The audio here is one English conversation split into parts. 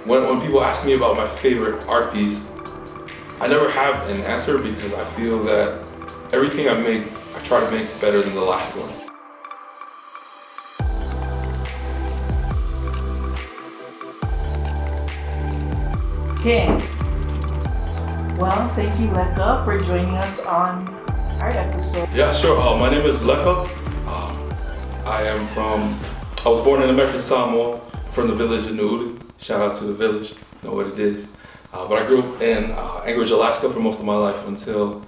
when people ask me about my favorite art piece, I never have an answer because I feel that everything I make, I try to make better than the last one. Okay. Well, thank you, Lekka, for joining us on our episode. Yeah, sure. My name is Lekka. I was born in American Samoa, from the village of Nu'udu. Shout out to the village, you know what it is. But I grew up in Anchorage, Alaska for most of my life until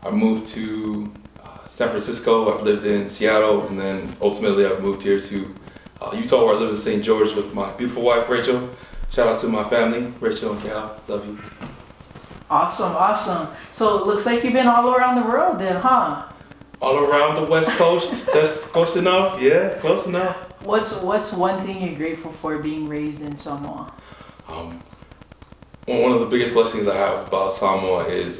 I moved to San Francisco. I've lived in Seattle, and then ultimately I've moved here to Utah, where I live in St. George with my beautiful wife, Rachel. Shout out to my family, Rachel and Cal, love you. Awesome. So it looks like you've been all around the world then, huh? All around the West Coast, that's close enough, yeah, close enough. What's one thing you're grateful for being raised in Samoa? One of the biggest blessings I have about Samoa is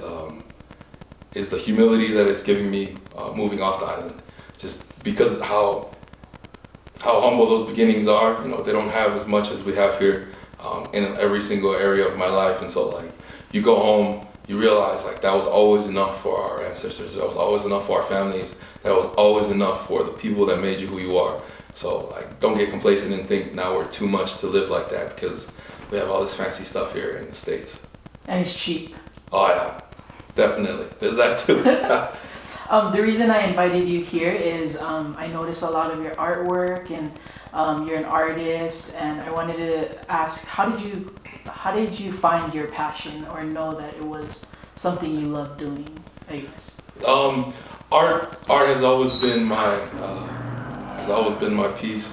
the humility that it's giving me moving off the island. Just because how humble those beginnings are, you know, they don't have as much as we have here in every single area of my life, and so like you go home, you realize like that was always enough for our ancestors, that was always enough for our families, that was always enough for the people that made you who you are. So like don't get complacent and think now we're too much to live like that, because we have all this fancy stuff here in the States. And it's cheap. Oh yeah, definitely. There's that too. The reason I invited you here is I noticed a lot of your artwork, and you're an artist, and I wanted to ask, how did you find your passion or know that it was something you love doing, I guess? Art has always been my piece.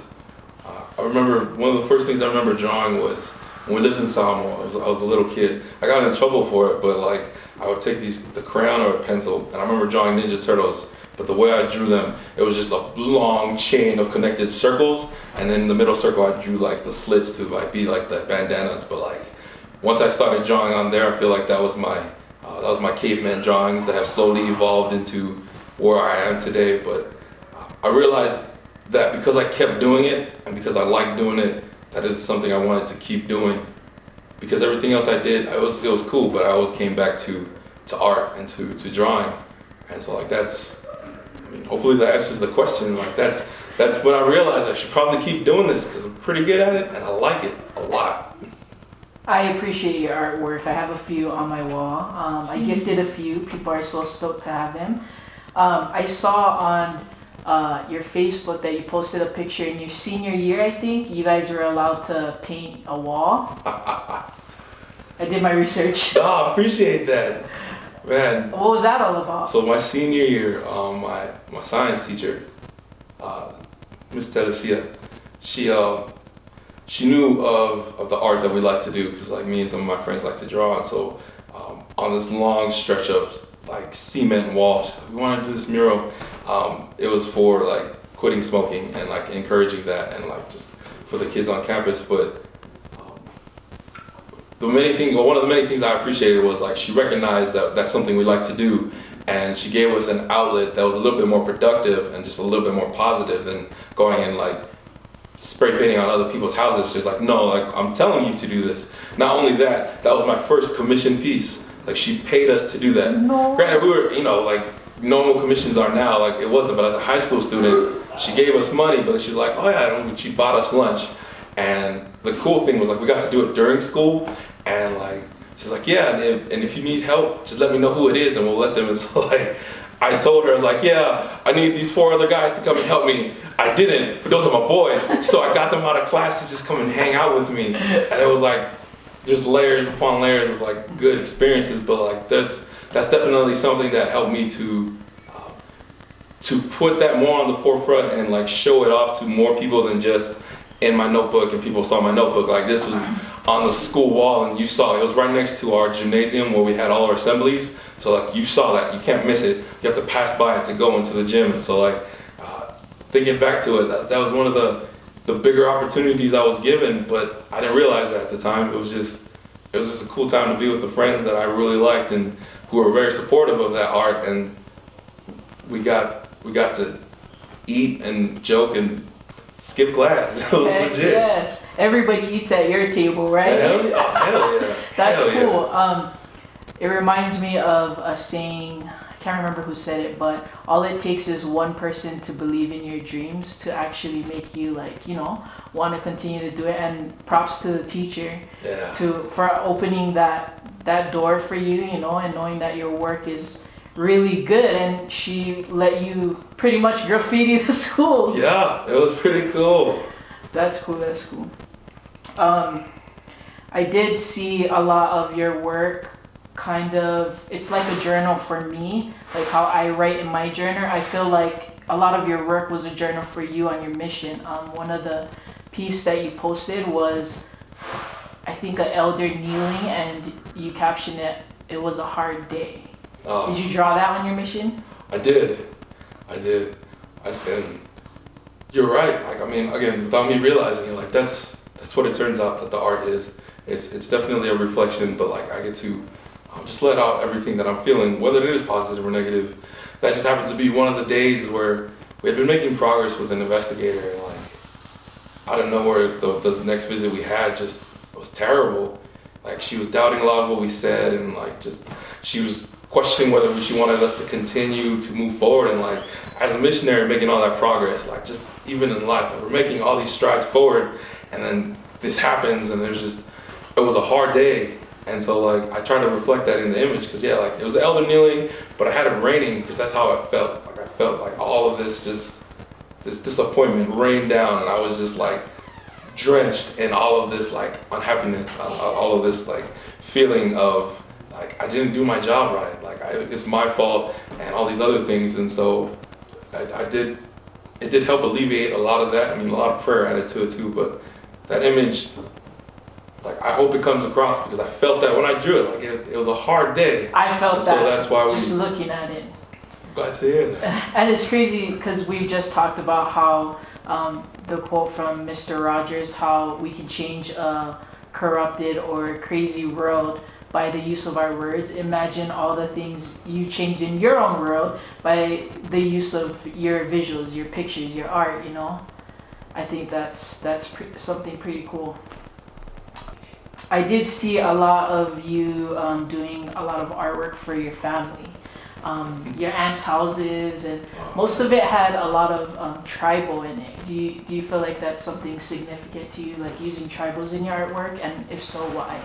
I remember one of the first things I remember drawing was when we lived in Samoa. I was a little kid. I got in trouble for it, but like I would take the crayon or a pencil, and I remember drawing Ninja Turtles. But the way I drew them, it was just a long chain of connected circles, and then in the middle circle I drew like the slits to like be like the bandanas. But like once I started drawing on there, I feel like that was my caveman drawings that have slowly evolved into where I am today. But I realized that because I kept doing it and because I liked doing it, that it's something I wanted to keep doing. Because everything else I did, it was cool, but I always came back to art and to drawing. And so like hopefully that answers the question. Like that's when I realized I should probably keep doing this because I'm pretty good at it and I like it a lot. I appreciate your artwork. I have a few on my wall. I gifted a few. People are so stoked to have them. I saw on your Facebook that you posted a picture in your senior year, I think. You guys were allowed to paint a wall. I did my research. I appreciate that. Man. What was that all about? So my senior year, my science teacher, Miss Teresia, she knew of the art that we like to do, because like me and some of my friends like to draw, and so on this long stretch of like cement wall, she's like, we want to do this mural. It was for like quitting smoking and like encouraging that, and like just for the kids on campus. But one of the many things I appreciated was like she recognized that that's something we like to do, and she gave us an outlet that was a little bit more productive and just a little bit more positive than going and like spray painting on other people's houses. She's like, no, like I'm telling you to do this. Not only that, that was my first commission piece. Like she paid us to do that. No. Granted, we were, like normal commissions are now, like it wasn't, but as a high school student, she gave us money, but she's like, oh yeah, and she bought us lunch. And the cool thing was like we got to do it during school, and like she's like, yeah, and if you need help, just let me know who it is and we'll let them. And so like I told her, I was like, yeah, I need these 4 other guys to come and help me. I didn't, but those are my boys. So I got them out of class to just come and hang out with me. And it was like just layers upon layers of like good experiences, but like that's definitely something that helped me to put that more on the forefront and like show it off to more people than just in my notebook, and people saw my notebook. Like this was on the school wall, and you saw it was right next to our gymnasium where we had all our assemblies. So like you saw that, you can't miss it. You have to pass by it to go into the gym. And so like thinking back to it, that was one of the bigger opportunities I was given, but I didn't realize that at the time. It was just a cool time to be with the friends that I really liked and who were very supportive of that art, and we got to eat and joke and skip class. It was Heck legit. yes. Everybody eats at your table, right? Hell yeah. That's Hell cool. Yeah. It reminds me of a saying, I can't remember who said it, but all it takes is one person to believe in your dreams to actually make you want to continue to do it. And props to the teacher for opening that door for you, and knowing that your work is really good, and she let you pretty much graffiti the school. Yeah, it was pretty cool. That's cool. I did see a lot of your work. Kind of, it's like a journal for me, like how I write in my journal. I feel like a lot of your work was a journal for you on your mission. One of the piece that you posted was, I think, an elder kneeling, and you captioned it was a hard day. Did you draw that on your mission? I did. And you're right. Like, I mean, again, without me realizing it, like that's what it turns out that the art is. It's definitely a reflection, but like I get to just let out everything that I'm feeling, whether it is positive or negative. That just happens to be one of the days where we had been making progress with an investigator, and like out of nowhere, the next visit we had just was terrible. Like she was doubting a lot of what we said, and like she was questioning whether she wanted us to continue to move forward. And like as a missionary making all that progress, like just even in life, like, we're making all these strides forward, and then this happens, and it was a hard day. And so like I tried to reflect that in the image, because like it was the elder kneeling, but I had it raining, because that's how I felt. Like I felt like all of this disappointment rained down, and I was just like drenched in all of this like unhappiness, all of this like feeling of like I didn't do my job right, like it's my fault, and all these other things. And so it did help alleviate a lot of that. I mean, a lot of prayer added to it too, but that image, like I hope it comes across, because I felt that when I drew it. Like it was a hard day. I felt that. So that's why just looking at it. Glad to hear that. And it's crazy because we just talked about how the quote from Mr. Rogers, how we can change a corrupted or crazy world by the use of our words. Imagine all the things you change in your own world by the use of your visuals, your pictures, your art. I think that's something pretty cool. I did see a lot of you doing a lot of artwork for your family. Your aunt's houses, and most of it had a lot of tribal in it. Do you feel like that's something significant to you, like using tribals in your artwork, and if so, why?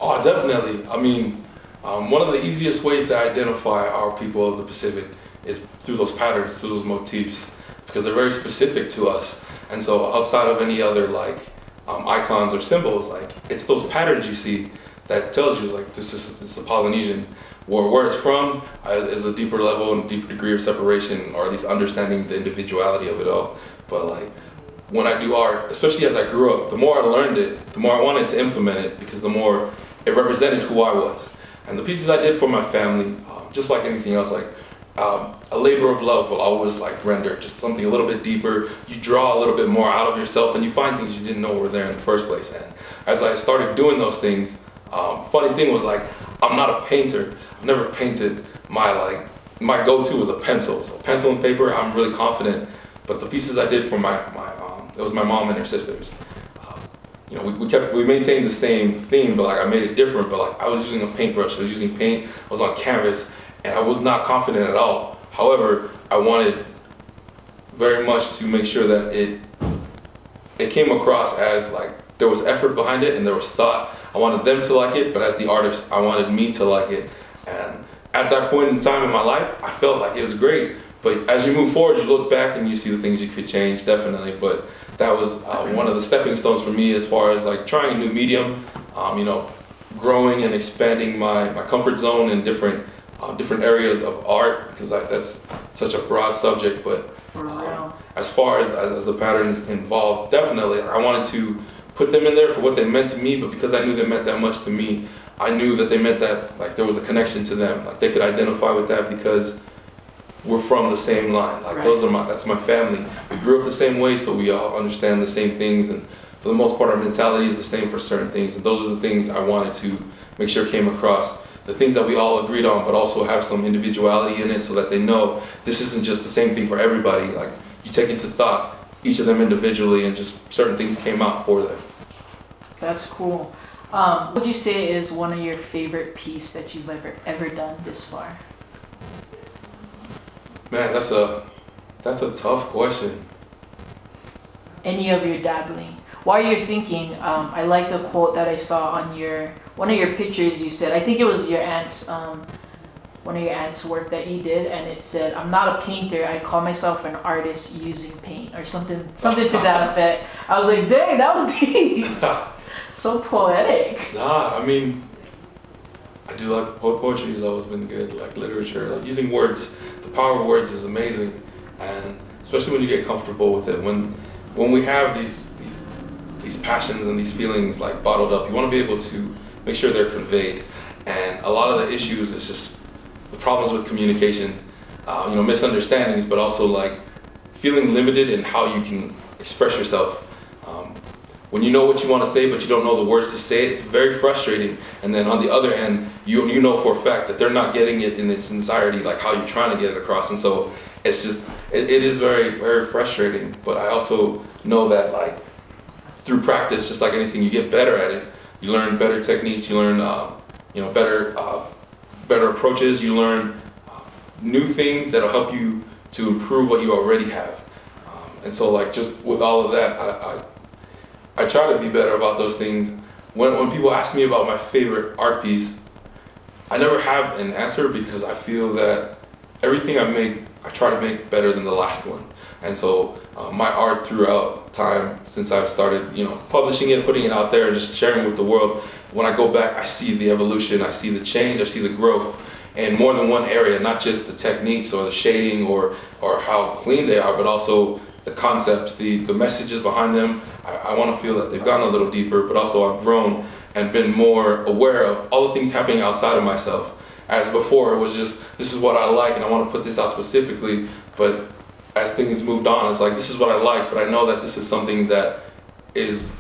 Oh, definitely. I mean, one of the easiest ways to identify our people of the Pacific is through those patterns, through those motifs, because they're very specific to us. And so outside of any other like icons or symbols, like it's those patterns you see that tells you like this is the Polynesian. Where it's from is a deeper level and deeper degree of separation, or at least understanding the individuality of it all. But like when I do art, especially as I grew up, the more I learned it, the more I wanted to implement it, because the more it represented who I was. And the pieces I did for my family, just like anything else, like a labor of love will always like render just something a little bit deeper. You draw a little bit more out of yourself, and you find things you didn't know were there in the first place. And as I started doing those things, funny thing was like, I'm not a painter. I've never painted. My go-to was a pencil. So pencil and paper, I'm really confident. But the pieces I did for it was my mom and her sisters. We maintained the same theme, but like I made it different. But like I was using a paintbrush, I was using paint, I was on canvas, and I was not confident at all. However, I wanted very much to make sure that it came across as like there was effort behind it and there was thought. I wanted them to like it, but as the artist, I wanted me to like it. And at that point in time in my life, I felt like it was great. But as you move forward, you look back and you see the things you could change, definitely. But that was one of the stepping stones for me as far as like trying a new medium, growing and expanding my comfort zone in different areas of art, because that's such a broad subject. But as far as the patterns involved, definitely I wanted to put them in there for what they meant to me, but because I knew they meant that much to me, I knew that they meant that like there was a connection to them, like they could identify with that because we're from the same line. Like that's my family. We grew up the same way, so we all understand the same things, and for the most part our mentality is the same for certain things, and those are the things I wanted to make sure came across. The things that we all agreed on, but also have some individuality in it, so that they know this isn't just the same thing for everybody. Like you take into thought each of them individually, and just certain things came out for them. That's cool. What would you say is one of your favorite piece that you've ever done this far? Man, that's a tough question. Any of your dabbling. While you're thinking, I like the quote that I saw on one of your pictures. You said, I think it was your aunt's, one of your aunt's work that you did, and it said, "I'm not a painter. I call myself an artist using paint," or something to that effect. I was like, dang, that was deep. So poetic. Nah, I mean, I do like poetry has always been good, like literature, like using words. The power of words is amazing, and especially when you get comfortable with it. When we have these passions and these feelings like bottled up, you want to be able to make sure they're conveyed. And a lot of the issues is just the problems with communication, misunderstandings, but also like feeling limited in how you can express yourself. When you know what you want to say, but you don't know the words to say it, it's very frustrating. And then on the other end, you know for a fact that they're not getting it in its entirety, like how you're trying to get it across. And so it's just, it is very, very frustrating. But I also know that like through practice, just like anything, you get better at it. You learn better techniques. You learn, better approaches. You learn new things that'll help you to improve what you already have. And so like just with all of that, I try to be better about those things. When people ask me about my favorite art piece, I never have an answer because I feel that everything I make, I try to make better than the last one. And so my art throughout time, since I've started, publishing it, putting it out there, and just sharing it with the world, when I go back, I see the evolution, I see the change, I see the growth in more than one area, not just the techniques or the shading or how clean they are, but also the concepts, the messages behind them. I want to feel that they've gone a little deeper, but also I've grown and been more aware of all the things happening outside of myself. As before, it was just, this is what I like and I want to put this out specifically, but as things moved on, it's like, this is what I like, but I know that this is something that it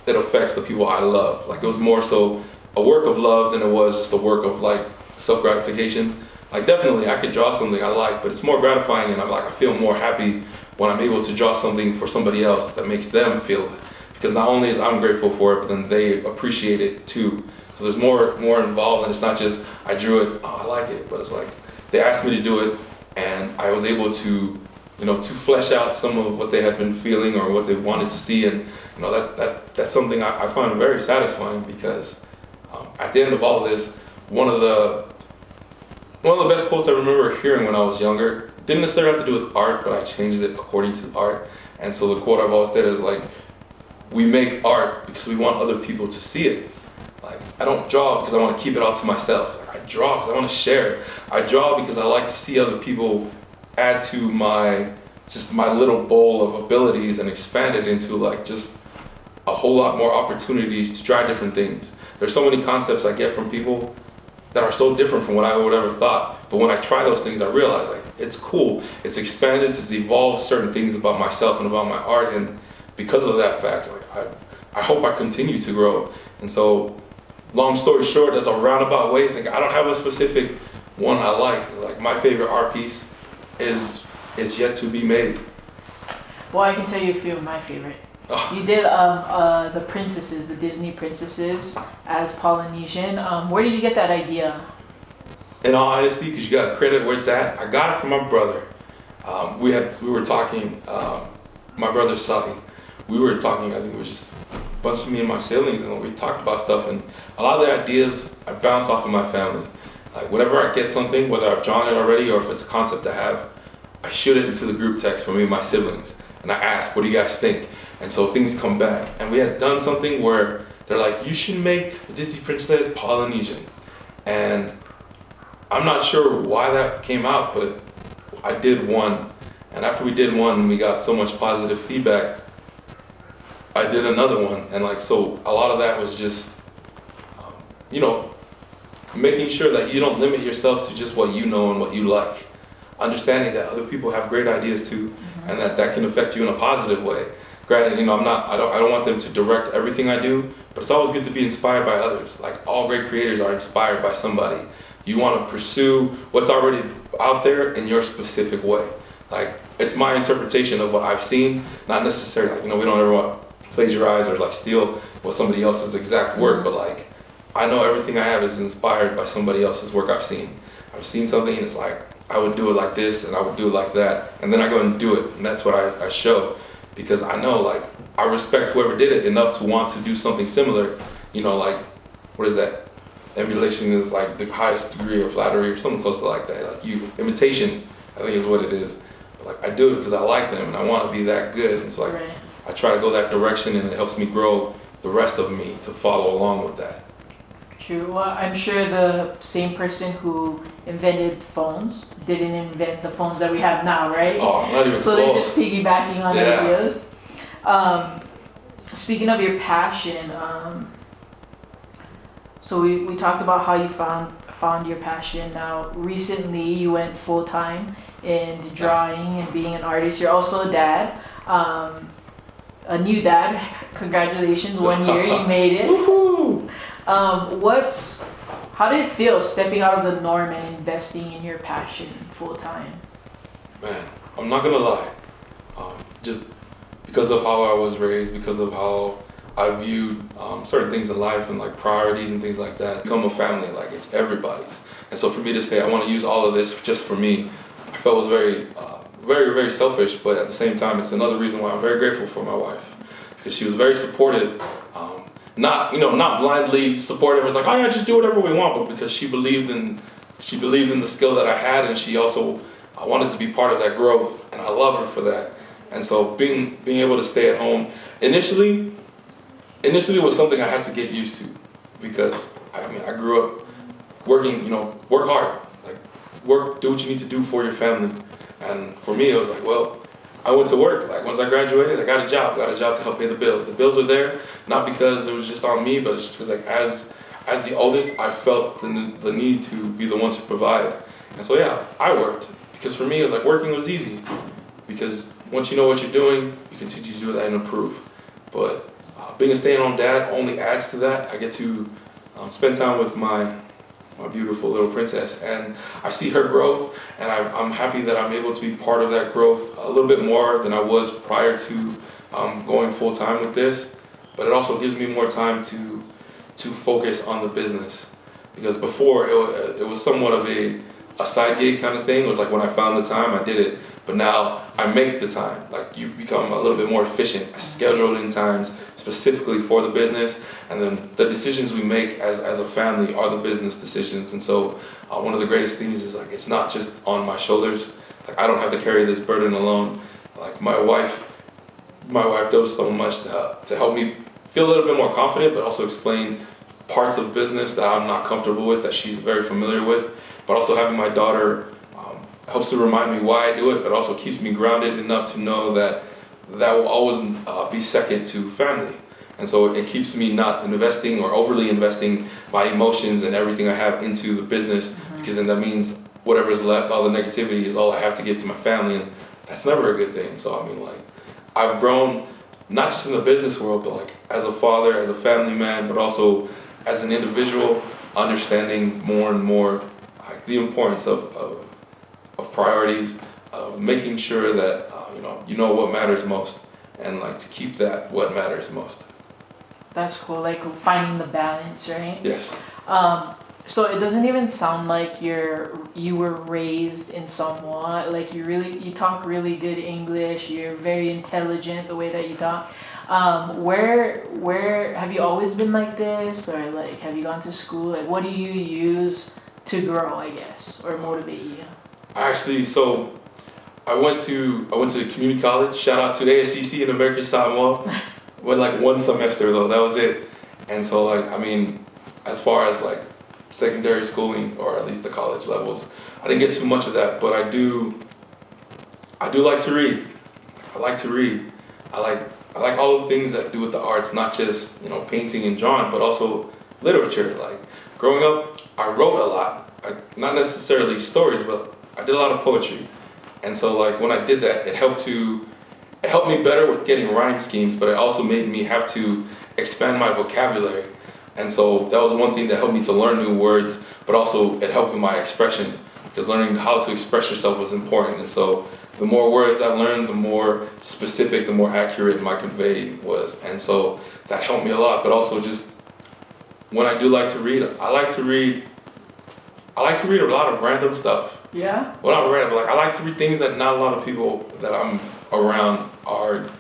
affects the people I love. Like it was more so a work of love than it was just a work of like self-gratification. Like definitely I could draw something I like, but it's more gratifying and I feel more happy when I'm able to draw something for somebody else that makes them feel it. Because not only is I'm grateful for it, but then they appreciate it too. So there's more involved, and it's not just I drew it, oh, I like it, but it's like they asked me to do it, and I was able to, to flesh out some of what they had been feeling or what they wanted to see, and that's something I find very satisfying because at the end of all of this, one of the best quotes I remember hearing when I was younger didn't necessarily have to do with art, but I changed it according to art. And so the quote I've always said is like, we make art because we want other people to see it. Like, I don't draw because I want to keep it all to myself. Like, I draw because I want to share it. I draw because I like to see other people add to my little bowl of abilities and expand it into like just a whole lot more opportunities to try different things. There's so many concepts I get from people that are so different from what I would ever thought. But when I try those things, I realize like it's cool. It's expanded, it's evolved certain things about myself and about my art. And because of that fact, like I hope I continue to grow. And so long story short, as a roundabout way, like I don't have a specific one I like. Like my favorite art piece is yet to be made. Well, I can tell you a few of my favorite. Oh. You did the princesses, the Disney princesses as Polynesian. Where did you get that idea? In all honesty, because you got to credit where it's at, I got it from my brother. We were talking, my brother Sally, we were talking, I think it was just a bunch of me and my siblings, and we talked about stuff, and a lot of the ideas I bounce off of my family. Like whenever I get something, whether I've drawn it already or if it's a concept I have, I shoot it into the group text for me and my siblings, and I ask, what do you guys think? And so things come back. And we had done something where they're like, you should make the Disney Princess Polynesian. And I'm not sure why that came out, but I did one. And after we did one, we got so much positive feedback, I did another one. And like, so a lot of that was just, making sure that you don't limit yourself to just what you know and what you like. Understanding that other people have great ideas too, and that can affect you in a positive way. Granted, I don't want them to direct everything I do, but it's always good to be inspired by others. Like all great creators are inspired by somebody. You want to pursue what's already out there in your specific way. Like, it's my interpretation of what I've seen, not necessarily, like, we don't ever want to plagiarize or like steal what somebody else's exact work, but like, I know everything I have is inspired by somebody else's work I've seen. I've seen something and it's like, I would do it like this and I would do it like that, and then I go and do it, and that's what I show, because I know, like, I respect whoever did it enough to want to do something similar. Like, what is that? Emulation is like the highest degree of flattery or something close to like that. Like, imitation, I think is what it is. But like, I do it because I like them and I want to be that good. It's like, right. I try to go that direction, and it helps me grow the rest of me to follow along with that. True. Well, I'm sure the same person who invented phones didn't invent the phones that we have now, right? Oh, not even so close. They're just piggybacking on ideas. Speaking of your passion, so we talked about how you found your passion. Now, recently you went full time in drawing and being an artist. You're also a dad, a new dad. Congratulations, 1 year, you made it. Woohoo! How did it feel stepping out of the norm and investing in your passion full time? Man, I'm not gonna lie. Just because of how I was raised, because of how I viewed certain things in life and like priorities and things like that, become a family, like it's everybody's. And so for me to say I want to use all of this just for me, I felt was very, very selfish. But at the same time, it's another reason why I'm very grateful for my wife, because she was very supportive. Not blindly supportive. It's like, oh yeah, just do whatever we want, but because she believed in the skill that I had, and she also wanted to be part of that growth, and I love her for that. And so being able to stay at home initially was something I had to get used to, because I grew up working, work hard, like do what you need to do for your family. And for me, it was like, well, I went to work. Like, once I graduated, I got a job to help pay the bills. The bills were there, not because it was just on me, but it's just because, like, as the oldest, I felt the need to be the one to provide. And so, yeah, I worked, because for me, it was like working was easy, because once you know what you're doing, you continue to do that and improve. But being a stay-at-home dad only adds to that. I get to spend time with my beautiful little princess, and I see her growth, and I'm happy that I'm able to be part of that growth a little bit more than I was prior to going full-time with this. But it also gives me more time to focus on the business, because before it was somewhat of a side gig kind of thing. It was like when I found the time, I did it. But now I make the time. Like, you become a little bit more efficient. I schedule in times specifically for the business, and then the decisions we make as a family are the business decisions. And so one of the greatest things is, like, it's not just on my shoulders. Like, I don't have to carry this burden alone. Like, my wife does so much to help me feel a little bit more confident, but also explain parts of business that I'm not comfortable with, that she's very familiar with. But also having my daughter helps to remind me why I do it, but also keeps me grounded enough to know that will always be second to family. And so it keeps me not investing or overly investing my emotions and everything I have into the business, because then that means whatever is left, all the negativity, is all I have to give to my family, and that's never a good thing. So I've grown, not just in the business world, but like as a father, as a family man, but also as an individual, understanding more and more the importance of priorities, making sure that you know what matters most, and like to keep that what matters most. That's cool, like finding the balance, right? Yes. So it doesn't even sound like you were raised in somewhat, like you talk really good English, you're very intelligent the way that you talk. Where have you always been like this, or like have you gone to school? Like, what do you use to grow, I guess, or motivate you? Actually, so I went to community college. Shout out to the ASCC in American Samoa. Went like one semester though, that was it. And so as far as like secondary schooling, or at least the college levels, I didn't get too much of that, but I do like to read. I like to read. I like all the things that do with the arts, not just painting and drawing, but also literature. Like, growing up, I wrote a lot. Not necessarily stories, but I did a lot of poetry. And so like when I did that, it helped me better with getting rhyme schemes, but it also made me have to expand my vocabulary. And so that was one thing that helped me to learn new words, but also it helped with my expression, because learning how to express yourself was important. And so the more words I learned, the more specific, the more accurate my convey was. And so that helped me a lot. But also just when I do like to read, I like to read a lot of random stuff. Yeah? Well, not random, but like I like to read things that not a lot of people that I'm around are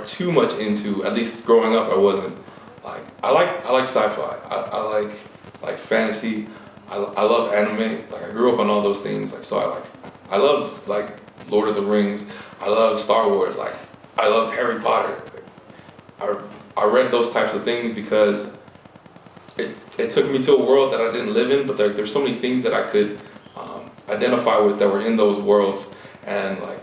too much into. At least growing up, I wasn't. Like I like sci-fi. I like fantasy. I love anime. Like I grew up on all those things. Like so I love like Lord of the Rings. I love Star Wars. Like I loved Harry Potter. I read those types of things because it took me to a world that I didn't live in, but there's so many things that I could identify with that were in those worlds. And like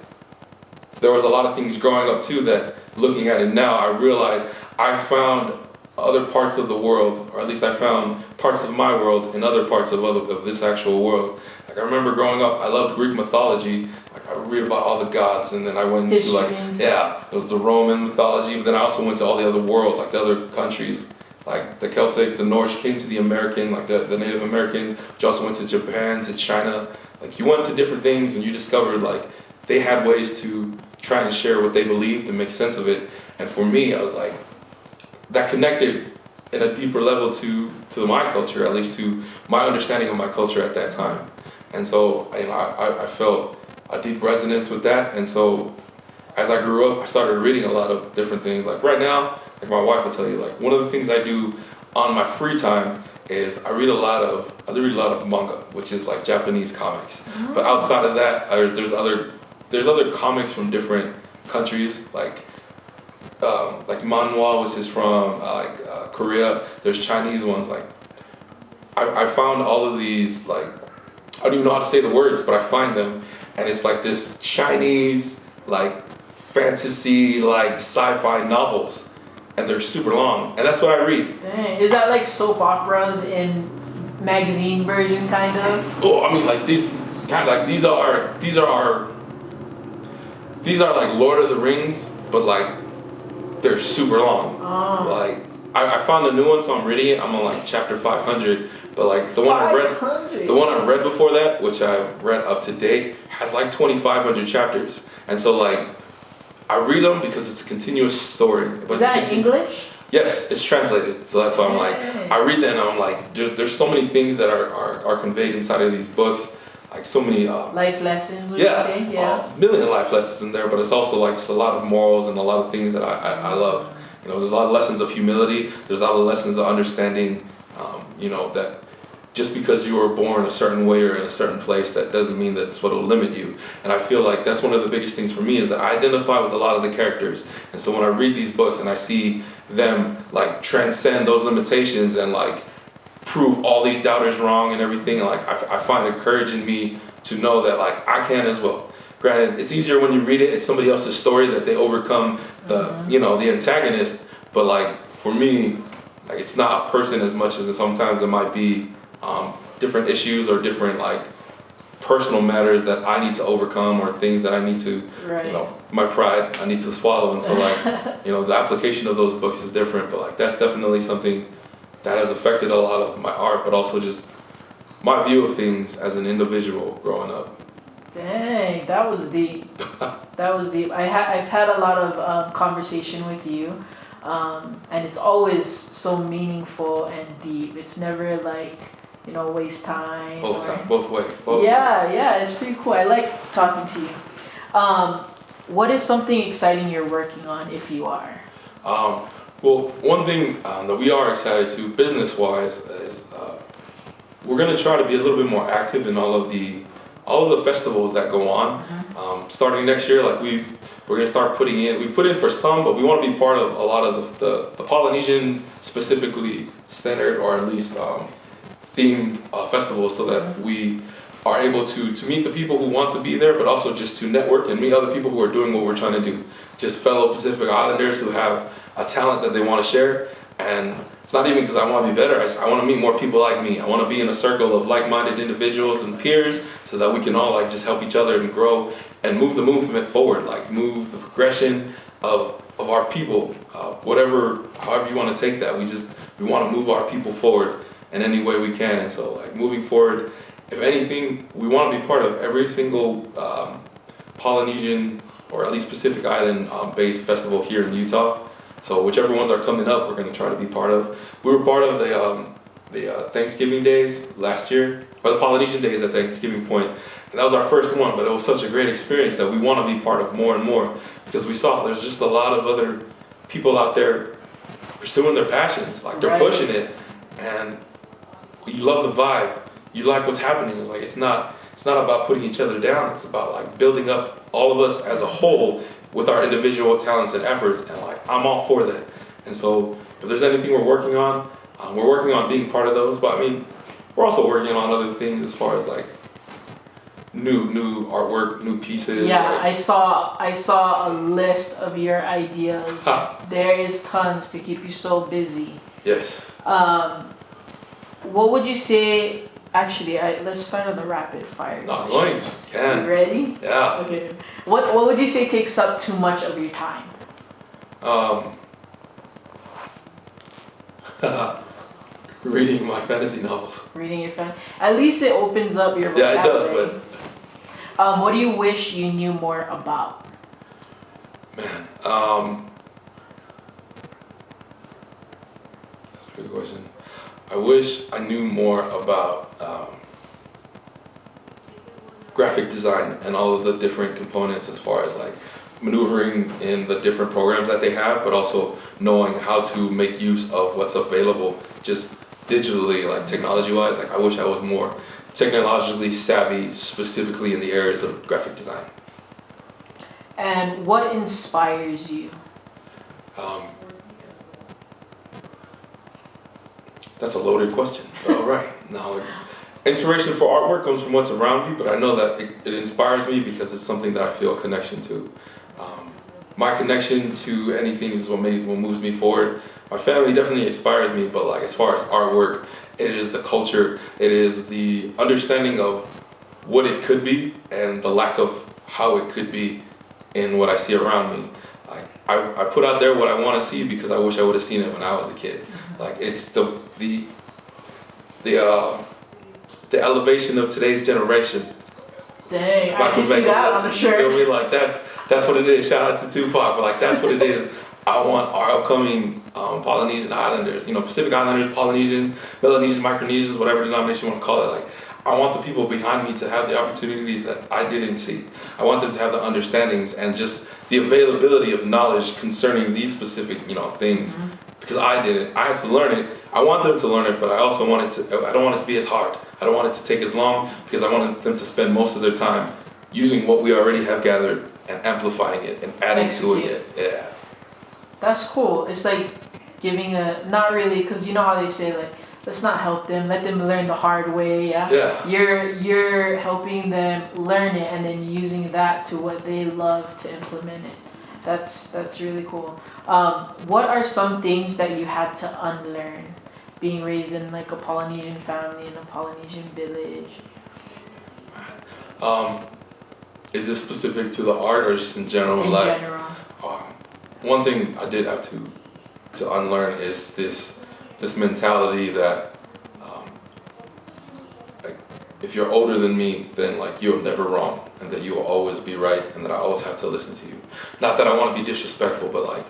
there was a lot of things growing up too that looking at it now, I realized I found other parts of the world, or at least I found parts of my world in other parts of this actual world. Like I remember growing up, I loved Greek mythology. Like I would read about all the gods, and then I went into like, yeah, it was the Roman mythology, but then I also went to all the other world, like the other countries, like the Celtic, the Norse, came to the American, like the Native Americans, which also went to Japan, to China. Like you went to different things and you discovered like they had ways to try and share what they believed and make sense of it. And for me, I was like, that connected in a deeper level to my culture, at least to my understanding of my culture at that time. And so, you know, I felt a deep resonance with that. And so as I grew up, I started reading a lot of different things. Like right now, like my wife will tell you, like one of the things I do on my free time is I read a lot of manga, which is like Japanese comics. Mm-hmm. But outside of that, there's other comics from different countries, like manhwa, which is from Korea. There's Chinese ones. Like I found all of these, like I don't even know how to say the words, but I find them, and it's like this Chinese like fantasy like sci-fi novels, and they're super long, and that's what I read. Dang. Is that like soap operas in magazine version kind of? Oh, I mean like these are like Lord of the Rings, but like they're super long. Oh. Like I found a new one, so I'm reading it. I'm on like chapter 500, but like the one I read before that, which I read up to date, has like 2,500 chapters, and so like I read them because it's a continuous story. Is that in English? Yes, it's translated. So that's why I'm like, I read that and I'm like, there's so many things that are conveyed inside of these books. Like so many life lessons, would you say? Yeah. A million life lessons in there, but it's also like just a lot of morals and a lot of things that I love. You know, there's a lot of lessons of humility. There's a lot of lessons of understanding, you know, that just because you were born a certain way or in a certain place, that doesn't mean that's what will limit you. And I feel like that's one of the biggest things for me, is that I identify with a lot of the characters. And so when I read these books and I see them like transcend those limitations and like prove all these doubters wrong and everything, and like I find it courage in me to know that like I can as well. Granted, it's easier when you read it, it's somebody else's story that they overcome the you know, the antagonist, but like for me, like it's not a person as much as sometimes it might be different issues or different like personal matters that I need to overcome, or things that I need to, you know, my pride I need to swallow. And so like, you know, the application of those books is different, but like that's definitely something that has affected a lot of my art, but also just my view of things as an individual growing up. Dang, that was deep. That was deep. I've had a lot of conversation with you, and it's always so meaningful and deep. It's never like, you know, waste time. Both ways. Yeah, it's pretty cool. I like talking to you. What is something exciting you're working on, if you are? Well, one thing that we are excited to, business-wise, is we're going to try to be a little bit more active in all of the festivals that go on. Starting next year, like we're going to start putting in. We've put in for some, but we want to be part of a lot of the Polynesian specifically centered, or at least themed festivals, so that we are able to meet the people who want to be there, but also just to network and meet other people who are doing what we're trying to do. Just fellow Pacific Islanders who have a talent that they want to share. And it's not even because I want to be better, I want to meet more people like me. I want to be in a circle of like-minded individuals and peers, so that we can all like just help each other and grow and move the movement forward, like move the progression of our people, however you want to take that. We want to move our people forward in any way we can. And so like moving forward, if anything, we want to be part of every single Polynesian, or at least Pacific Island based festival here in Utah. So whichever ones are coming up, we're going to try to be part of. We were part of the Thanksgiving days last year, or the Polynesian days at Thanksgiving Point, and that was our first one, but it was such a great experience that we want to be part of more and more, because we saw there's just a lot of other people out there pursuing their passions, like they're pushing it, and you love the vibe, you like what's happening. It's like it's not about putting each other down, it's about like building up all of us as a whole with our individual talents and efforts, and like I'm all for that. And so if there's anything we're working on being part of those, but I mean, we're also working on other things as far as like new artwork, new pieces. Yeah, like, I saw a list of your ideas. There is tons to keep you so busy. Yes. What would you say? Actually, let's start on the rapid fire. Not going. Can. You ready? Yeah. Okay. What would you say takes up too much of your time? Reading my fantasy novels. Reading your fan. At least it opens up your vocabulary. Yeah, it does, but. What do you wish you knew more about? Man, that's a good question. I wish I knew more about graphic design and all of the different components as far as like maneuvering in the different programs that they have, but also knowing how to make use of what's available just digitally, like technology-wise. Like I wish I was more technologically savvy, specifically in the areas of graphic design. And what inspires you? That's a loaded question. All right. Now, like, inspiration for artwork comes from what's around me, but I know that it inspires me because it's something that I feel a connection to. My connection to anything is what moves me forward. My family definitely inspires me, but like as far as artwork, it is the culture, it is the understanding of what it could be and the lack of how it could be in what I see around me. Like I put out there what I want to see because I wish I would have seen it when I was a kid. Like it's the elevation of today's generation. Dang, I can see that on the shirt. You know what I mean? Like that's what it is. Shout out to Tupac, but like that's what it is. I want our upcoming Polynesian Islanders, Pacific Islanders, Polynesians, Melanesians, Micronesians, whatever denomination you want to call it. Like I want the people behind me to have the opportunities that I didn't see. I want them to have the understandings and just the availability of knowledge concerning these specific, things. Mm-hmm. Because I didn't. I had to learn it. I want them to learn it, but I also want it to. I don't want it to be as hard. I don't want it to take as long because I want them to spend most of their time using what we already have gathered and amplifying it and adding to it. Yeah. That's cool. It's like giving not really, because you know how they say like, let's not help them, let them learn the hard way. Yeah. You're helping them learn it and then using that to what they love to implement it. That's really cool. What are some things that you had to unlearn being raised in like a Polynesian family in a Polynesian village? Is this specific to the art or just in general? In general. One thing I did have to unlearn is this mentality that like if you're older than me, then like you're never wrong and that you will always be right and that I always have to listen to you. Not that I want to be disrespectful, but like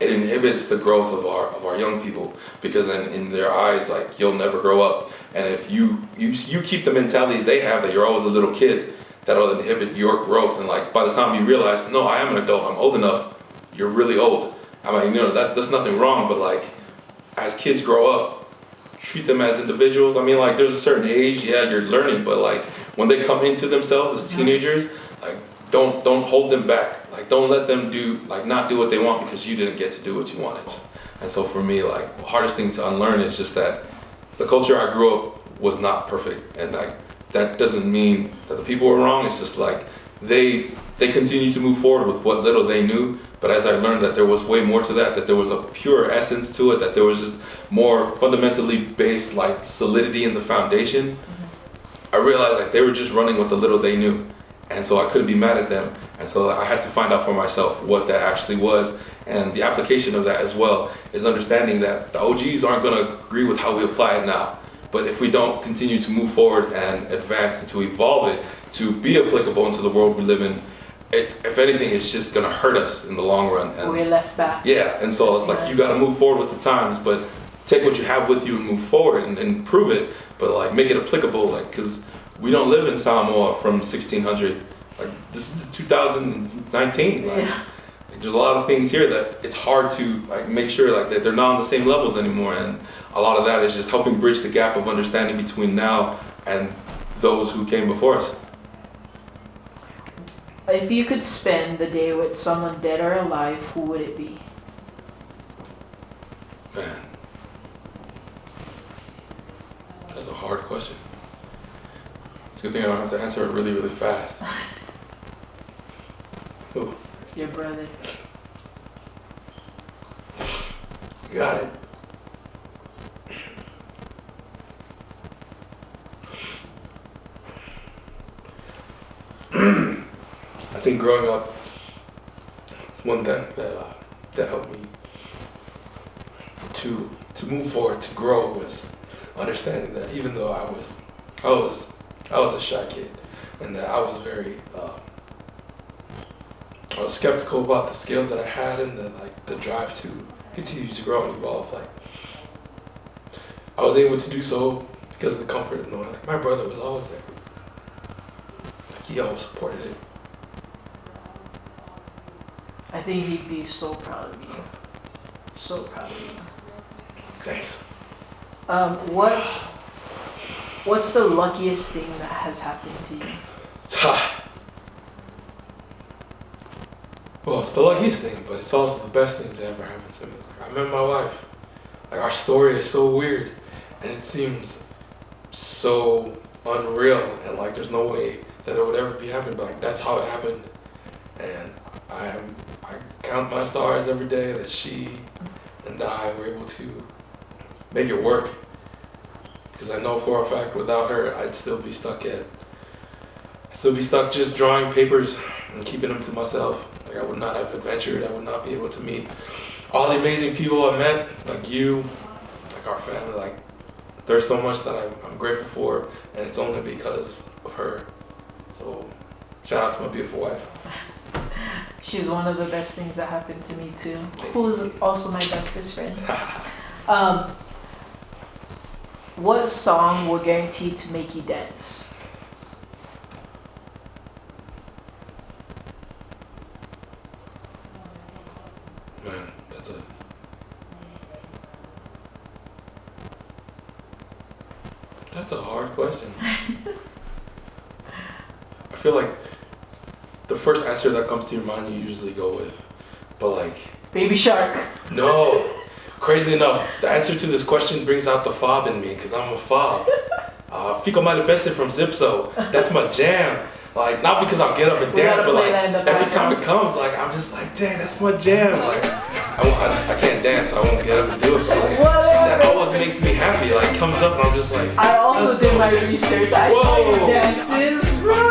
it inhibits the growth of our young people because then in their eyes like you'll never grow up, and if you keep the mentality they have that you're always a little kid, that'll inhibit your growth, and like by the time you realize no, I am an adult, I'm old enough, you're really old. I mean, that's nothing wrong, but like as kids grow up, treat them as individuals. I mean, like there's a certain age, yeah, you're learning, but like when they come into themselves as teenagers, like don't hold them back. Like don't let them not do what they want because you didn't get to do what you wanted. And so for me, like the hardest thing to unlearn is just that the culture I grew up was not perfect, and like that doesn't mean that the people were wrong. It's just like they continued to move forward with what little they knew. But as I learned that there was way more to that there was a pure essence to it, that there was just more fundamentally based like solidity in the foundation, I realized like they were just running with the little they knew. And so I couldn't be mad at them. And so I had to find out for myself what that actually was. And the application of that as well is understanding that the OGs aren't going to agree with how we apply it now. But if we don't continue to move forward and advance and to evolve it to be applicable into the world we live in, if anything, it's just gonna hurt us in the long run. And We're left back. yeah, and so it's like you gotta move forward with the times, but take what you have with you and move forward and improve it, but like make it applicable, like, because we don't live in Samoa from 1600. Like, this is 2019. Like, there's a lot of things here that it's hard to like make sure like that they're not on the same levels anymore, and a lot of that is just helping bridge the gap of understanding between now and those who came before us. If you could spend the day with someone dead or alive, who would it be? Man, that's a hard question. It's a good thing I don't have to answer it really, really fast. Ooh. Your brother. Got it. I think growing up, one thing that helped me to move forward, to grow, was understanding that even though I was a shy kid, and that I was very I was skeptical about the skills that I had and the drive to continue to grow and evolve. Like, I was able to do so because of the comfort of knowing like my brother was always there. Like, he always supported it. I think he'd be so proud of you. So proud of you. Thanks. What's the luckiest thing that has happened to you? Well, it's the luckiest thing, but it's also the best thing that ever happened to me. Like, I met my wife. Like, our story is so weird, and it seems so unreal, and like there's no way that it would ever be happening, but like that's how it happened. And I count my stars every day that she and I were able to make it work. Because I know for a fact without her, I'd still be stuck just drawing papers and keeping them to myself. Like, I would not have adventured. I would not be able to meet all the amazing people I met, like you, like our family. Like, there's so much that I'm grateful for, and it's only because of her. So, shout out to my beautiful wife. She's one of the best things that happened to me too. Who's also my bestest friend. What song will guarantee to make you dance? Man, that's a hard question. I feel like the first answer that comes to your mind you usually go with, but like... Baby Shark. No. Crazy enough, the answer to this question brings out the fob in me, because I'm a fob. Fico Malipese from Zipso. That's my jam. Like, not because I'll get up and dance, but like every time it comes, like I'm just like, dang, that's my jam. Like, I can't dance, so I won't get up and do it. But like, that always makes me happy. Like, comes up and I'm just like. I also did my research. I saw your dances, bro.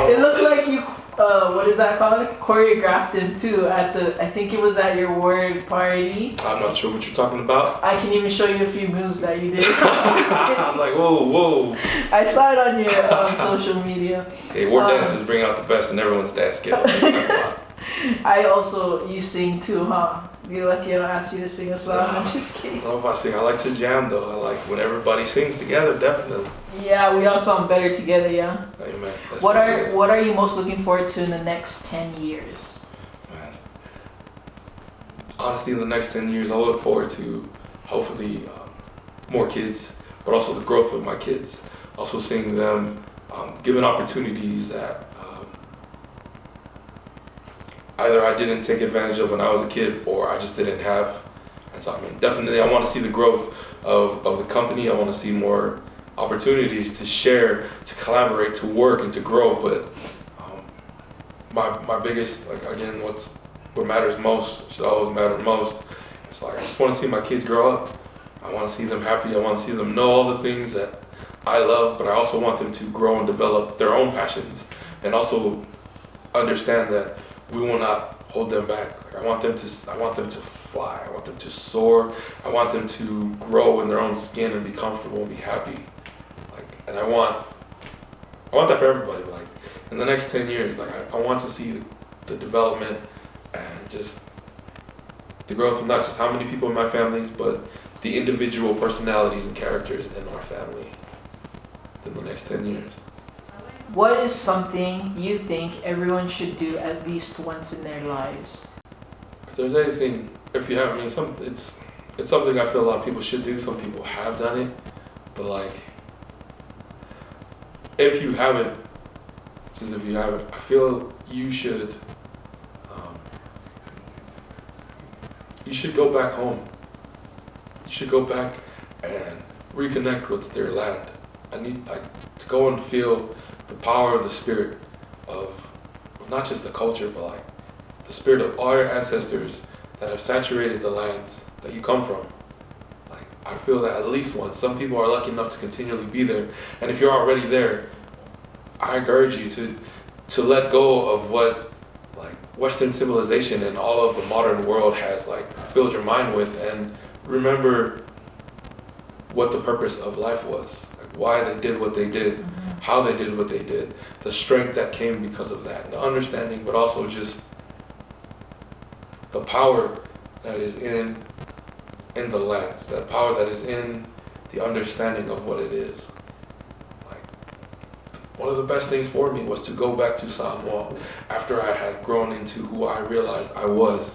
It looked like you, what is that called? Choreographed them too at I think it was at your ward party. I'm not sure what you're talking about. I can even show you a few moves that you did. I was like, whoa. I saw it on your social media. Okay, ward dances bring out the best in everyone's dance skill. You sing too, huh? You're lucky I don't ask you to sing a song. I'm just kidding. I don't know if I sing. I like to jam though. I like when everybody sings together, definitely. Yeah, we all sound better together, yeah. Amen. What are you most looking forward to in the next 10 years? Man. Honestly, in the next 10 years, I look forward to hopefully more kids, but also the growth of my kids. Also seeing them given opportunities that either I didn't take advantage of when I was a kid or I just didn't have. And so, I mean, definitely I want to see the growth of the company. I want to see more opportunities to share, to collaborate, to work, and to grow. But my biggest, like, again, what matters most should always matter most. It's like I just want to see my kids grow up. I want to see them happy. I want to see them know all the things that I love, but I also want them to grow and develop their own passions, and also understand that we will not hold them back. Like, I want them to fly. I want them to soar. I want them to grow in their own skin and be comfortable and be happy. Like, and I want that for everybody. Like, in the next 10 years, like I want to see the development and just the growth of not just how many people in my families, but the individual personalities and characters in our family in the next 10 years. What is something you think everyone should do at least once in their lives? If there's anything, if you have, I mean, it's something I feel a lot of people should do. Some people have done it, but like, if you haven't, since if you haven't, I feel you should go back home. You should go back and reconnect with their land. I need to go and feel the power of the spirit of not just the culture, but like the spirit of all your ancestors that have saturated the lands that you come from. Like, I feel that at least once. Some people are lucky enough to continually be there, and if you're already there, I encourage you to let go of what like Western civilization and all of the modern world has like filled your mind with, and remember what the purpose of life was, like why they did what they did, how they did what they did, the strength that came because of that, the understanding, but also just the power that is in the lands, that power that is in the understanding of what it is. Like, one of the best things for me was to go back to Samoa after I had grown into who I realized I was.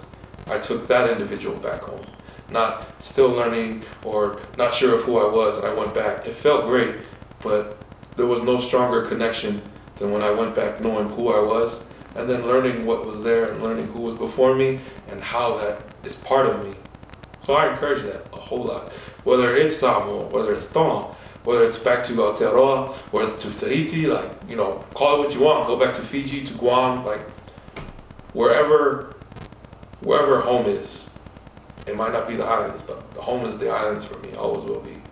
I took that individual back home, not still learning or not sure of who I was, and I went back. It felt great, but there was no stronger connection than when I went back knowing who I was, and then learning what was there and learning who was before me and how that is part of me. So I encourage that a whole lot. Whether it's Samoa, whether it's Tonga, whether it's back to Aotearoa, whether it's to Tahiti, like, you know, call it what you want. Go back to Fiji, to Guam, like, wherever home is. It might not be the islands, but the home is the islands for me, always will be.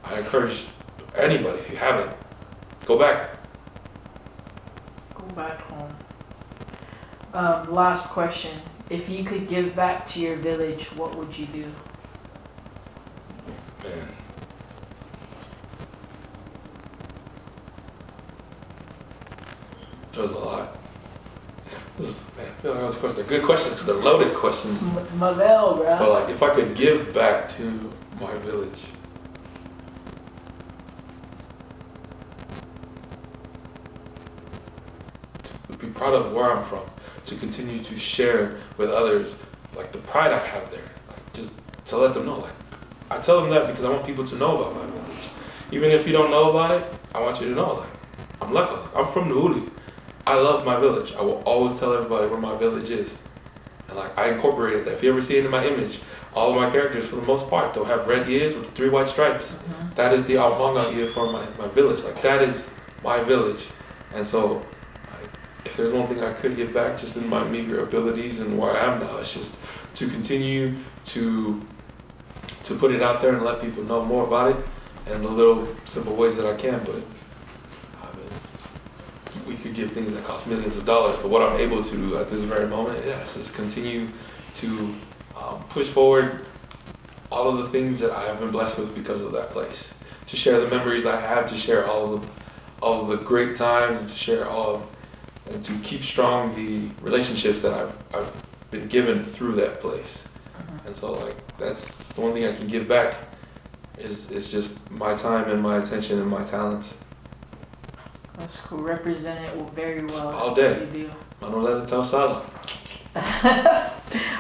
I encourage anybody, if you haven't, go back. Go back home. Last question. If you could give back to your village, what would you do? Man. There was a lot. Man, I feel like those questions are good questions because they're loaded questions. It's Mavel, bro. But like, if I could give back to my village, to be proud of where I'm from, to continue to share with others, like the pride I have there, like just to let them know. Like, I tell them that because I want people to know about my village. Even if you don't know about it, I want you to know, like, I'm Leka, I'm from Nuhuli. I love my village. I will always tell everybody where my village is. And like, I incorporated that. If you ever see it in my image, all of my characters, for the most part, they'll have red ears with 3 white stripes. That is the Aomanga ear for my village. Like, that is my village. And so, if there's one thing I could give back just in my meager abilities and where I am now, it's just to continue to put it out there and let people know more about it in the little simple ways that I can. But I mean, we could give things that cost millions of dollars, but what I'm able to do at this very moment, is just continue to push forward all of the things that I have been blessed with because of that place. To share the memories I have, to share all of the great times, and to share and to keep strong the relationships that I've been given through that place. And so, like, that's the one thing I can give back is just my time and my attention and my talents. That's cool. Represent it very well. All day. You do. Manoleta Tausala.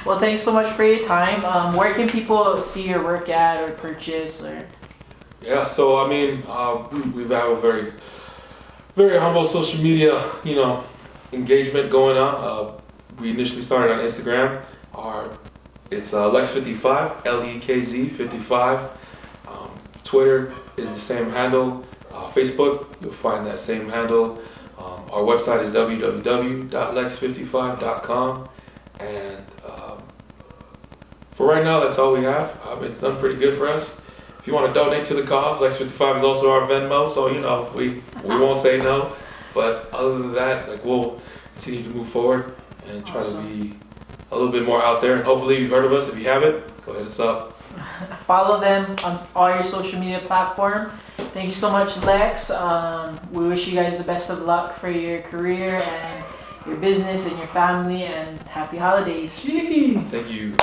Well, thanks so much for your time. Where can people see your work at or purchase or? Yeah, so I mean, we've had a very, very humble social media, engagement going on. We initially started on Instagram. It's Lekz55, Lekz 55. Twitter is the same handle. Facebook, you'll find that same handle. Our website is www.lex55.com. And for right now, that's all we have. It's done pretty good for us. If you want to donate to the cause, Lex55 is also our Venmo, so we won't say no. But other than that, we'll continue to move forward and try to be a little bit more out there. And hopefully you've heard of us. If you haven't, go hit us up. Follow them on all your social media platforms. Thank you so much, Lex. We wish you guys the best of luck for your career and your business and your family, and happy holidays. Thank you.